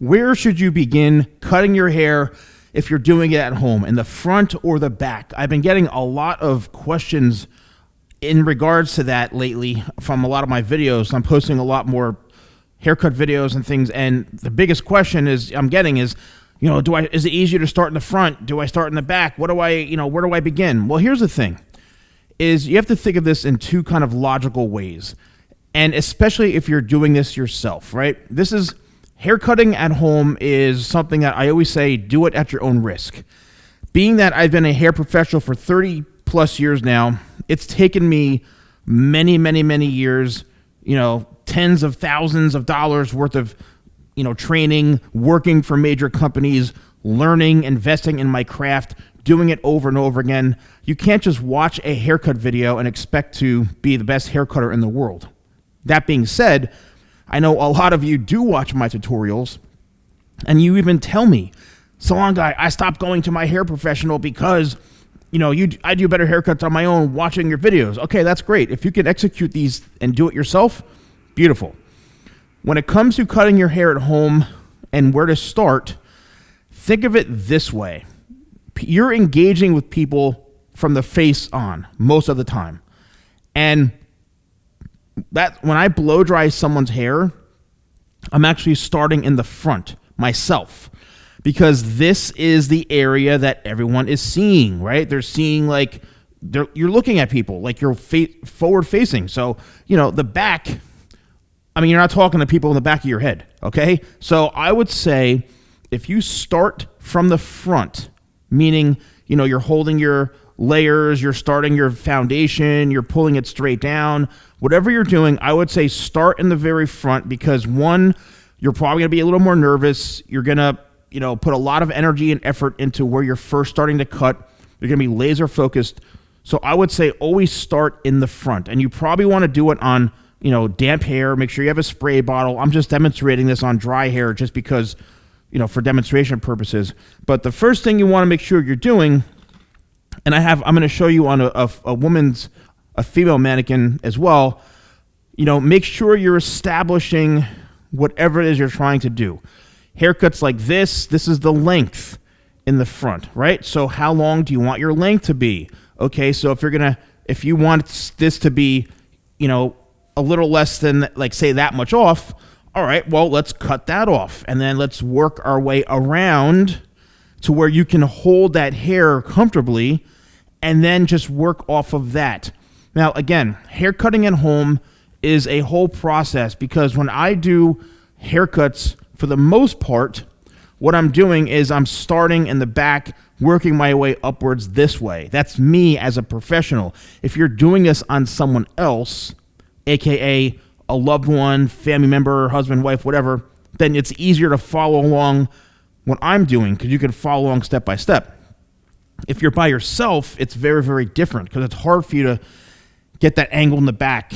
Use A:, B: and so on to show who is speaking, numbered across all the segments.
A: where should you begin cutting your hair if you're doing it at home, in the front or the back? I've been getting a lot of questions in regards to that lately from a lot of my videos. I'm posting a lot more haircut videos and things, and the biggest question I'm getting is, is it easier to start in the front? Do I start in the back? Where do I begin? Well, here's the thing, is you have to think of this in two kind of logical ways, and especially if you're doing this yourself, right? Haircutting at home is something that I always say, do it at your own risk. Being that I've been a hair professional for 30 plus years now, it's taken me many, many, many years, tens of thousands of dollars worth of, training, working for major companies, learning, investing in my craft, doing it over and over again. You can't just watch a haircut video and expect to be the best hair cutter in the world. That being said, I know a lot of you do watch my tutorials, and you even tell me, Salon Guy, I stopped going to my hair professional because, I do better haircuts on my own watching your videos. Okay, that's great. If you can execute these and do it yourself, beautiful. When it comes to cutting your hair at home and where to start, think of it this way. You're engaging with people from the face on most of the time. And that when I blow dry someone's hair, I'm actually starting in the front myself, because this is the area that everyone is seeing, right? They're seeing you're looking at people like you're forward facing. So, the back, you're not talking to people in the back of your head, okay? So I would say if you start from the front, meaning, you're holding your layers, you're starting your foundation, you're pulling it straight down, whatever you're doing, I would say start in the very front, because one, you're probably going to be a little more nervous. You're going to, put a lot of energy and effort into where you're first starting to cut. You're going to be laser focused. So I would say always start in the front, and you probably want to do it on, damp hair. Make sure you have a spray bottle. I'm just demonstrating this on dry hair just because, for demonstration purposes. But the first thing you want to make sure you're doing, and I'm going to show you on a female mannequin as well, make sure you're establishing whatever it is you're trying to do. Haircuts like this is the length in the front, right? So how long do you want your length to be? Okay, so if you want this to be, a little less than, say, that much off, all right, well, let's cut that off, and then let's work our way around to where you can hold that hair comfortably, and then just work off of that. Now, again, hair cutting at home is a whole process, because when I do haircuts, for the most part, what I'm doing is I'm starting in the back, working my way upwards this way. That's me as a professional. If you're doing this on someone else, aka a loved one, family member, husband, wife, whatever, then it's easier to follow along what I'm doing, because you can follow along step by step. If you're by yourself, it's very, very different, because it's hard for you to get that angle in the back,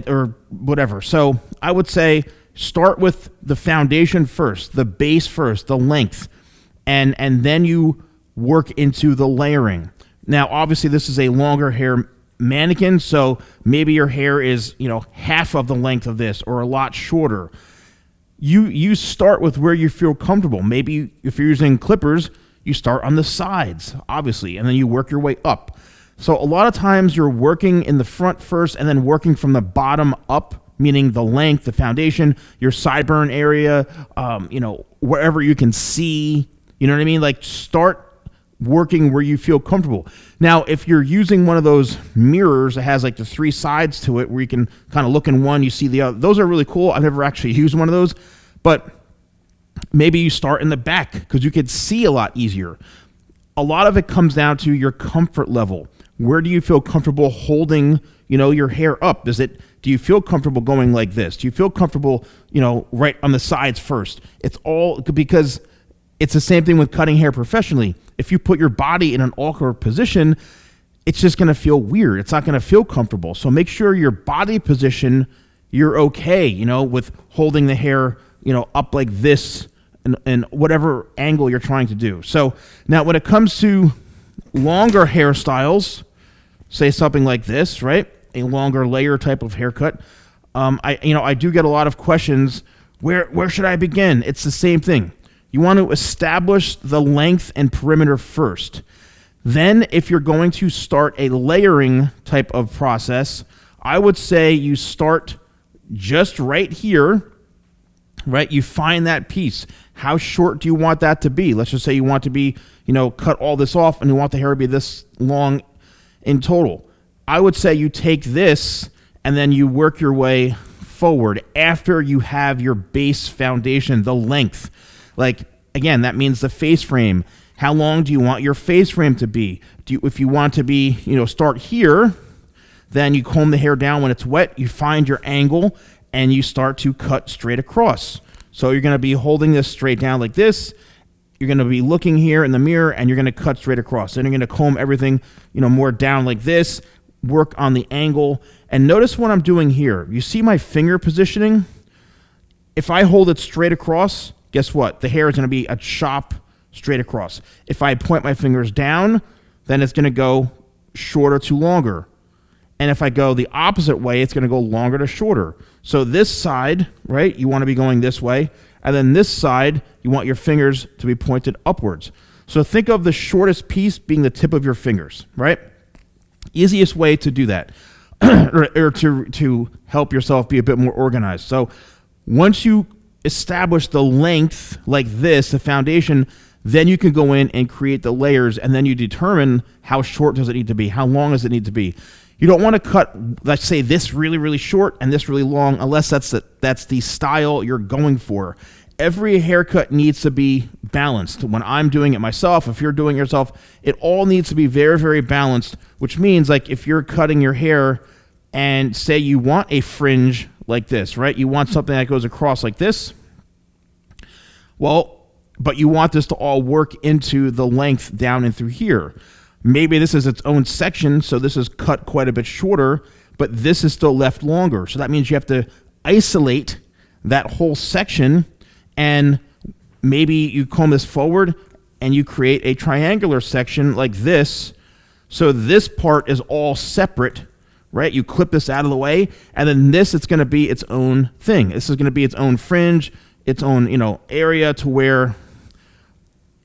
A: or whatever. So I would say start with the foundation first, the base first, the length, and then you work into the layering. Now, obviously, this is a longer hair mannequin, so maybe your hair is, half of the length of this, or a lot shorter. You start with where you feel comfortable. Maybe if you're using clippers, you start on the sides, obviously, and then you work your way up. So a lot of times you're working in the front first and then working from the bottom up, meaning the length, the foundation, your sideburn area, wherever you can see, you know what I mean? Start working where you feel comfortable. Now, if you're using one of those mirrors that has the three sides to it, where you can kind of look in one, you see the other, those are really cool. I've never actually used one of those, but maybe you start in the back, because you could see a lot easier. A lot of it comes down to your comfort level. Where do you feel comfortable holding, your hair up? Do you feel comfortable going like this? Do you feel comfortable, right on the sides first? It's all because it's the same thing with cutting hair professionally. If you put your body in an awkward position, it's just going to feel weird. It's not going to feel comfortable. So make sure your body position, you're okay, with holding the hair, up like this, and whatever angle you're trying to do. So now when it comes to longer hairstyles, say something like this, right? A longer layer type of haircut. I do get a lot of questions Where should I begin? It's the same thing. You want to establish the length and perimeter first. Then, if you're going to start a layering type of process, I would say you start just right here, right? You find that piece. How short do you want that to be? Let's just say you want to be, cut all this off and you want the hair to be this long in total. I would say you take this and then you work your way forward after you have your base foundation, the length. Like, again, that means the face frame. How long do you want your face frame to be? If you want to be, start here, then you comb the hair down when it's wet, you find your angle, and you start to cut straight across. So you're going to be holding this straight down like this. You're going to be looking here in the mirror, and you're going to cut straight across. Then you're going to comb everything, more down like this, work on the angle. And notice what I'm doing here. You see my finger positioning? If I hold it straight across, guess what? The hair is going to be a chop straight across. If I point my fingers down, then it's going to go shorter to longer. And if I go the opposite way, it's going to go longer to shorter. So this side, right, you want to be going this way. And then this side, you want your fingers to be pointed upwards. So think of the shortest piece being the tip of your fingers, right? Easiest way to do that, or to help yourself be a bit more organized. So once you establish the length like this, the foundation, then you can go in and create the layers, and then you determine how short does it need to be, how long does it need to be. You don't want to cut, let's say, this really, really short and this really long, unless that's the style you're going for. Every haircut needs to be balanced. When I'm doing it myself, if you're doing it yourself, it all needs to be very, very balanced, which means, like, if you're cutting your hair and say you want a fringe like this, right? You want something that goes across like this. Well, but you want this to all work into the length down and through here. Maybe this is its own section, so this is cut quite a bit shorter, but this is still left longer. So that means you have to isolate that whole section, and maybe you comb this forward and you create a triangular section like this. So this part is all separate, right? You clip this out of the way, and then this, it's going to be its own thing. This is going to be its own fringe, its own, area to where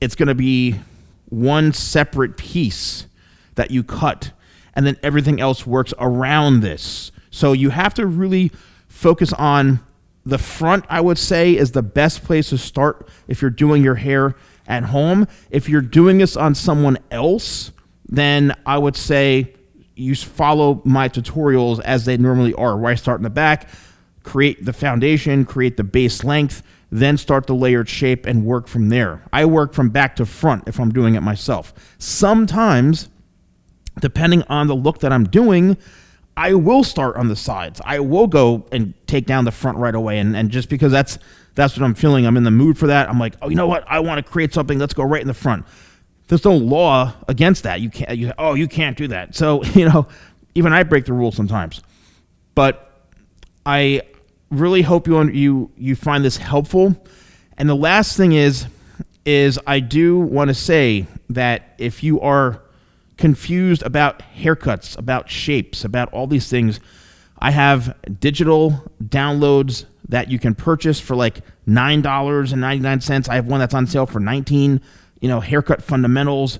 A: it's going to be one separate piece that you cut, and then everything else works around this. So you have to really focus on the front. I would say is the best place to start if you're doing your hair at home. If you're doing this on someone else, then I would say you follow my tutorials as they normally are, where I start in the back, create the foundation, create the base length, then start the layered shape and work from there. I work from back to front if I'm doing it myself. Sometimes, depending on the look that I'm doing, I will start on the sides. I will go and take down the front right away, and just because that's what I'm feeling, I'm in the mood for that. I'm like, oh, you know what? I want to create something. Let's go right in the front. There's no law against that. You can't do that. So, even I break the rules sometimes. But I really hope you find this helpful. And the last thing is I do want to say that if you are confused about haircuts, about shapes, about all these things, I have digital downloads that you can purchase for like $9.99. I have one that's on sale for $19. Haircut fundamentals,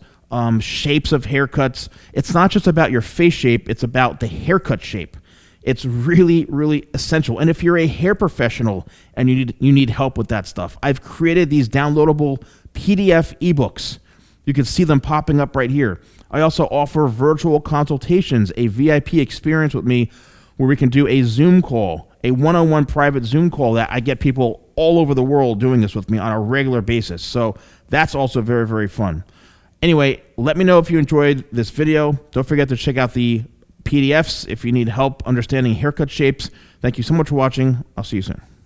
A: shapes of haircuts. It's not just about your face shape, it's about the haircut shape. It's really, really essential. And if you're a hair professional and you need help with that stuff, I've created these downloadable PDF ebooks. You can see them popping up right here. I also offer virtual consultations, a VIP experience with me where we can do a Zoom call, a one-on-one private Zoom call that I get people all over the world doing this with me on a regular basis. So that's also very, very fun. Anyway, let me know if you enjoyed this video. Don't forget to check out the PDFs if you need help understanding haircut shapes. Thank you so much for watching. I'll see you soon.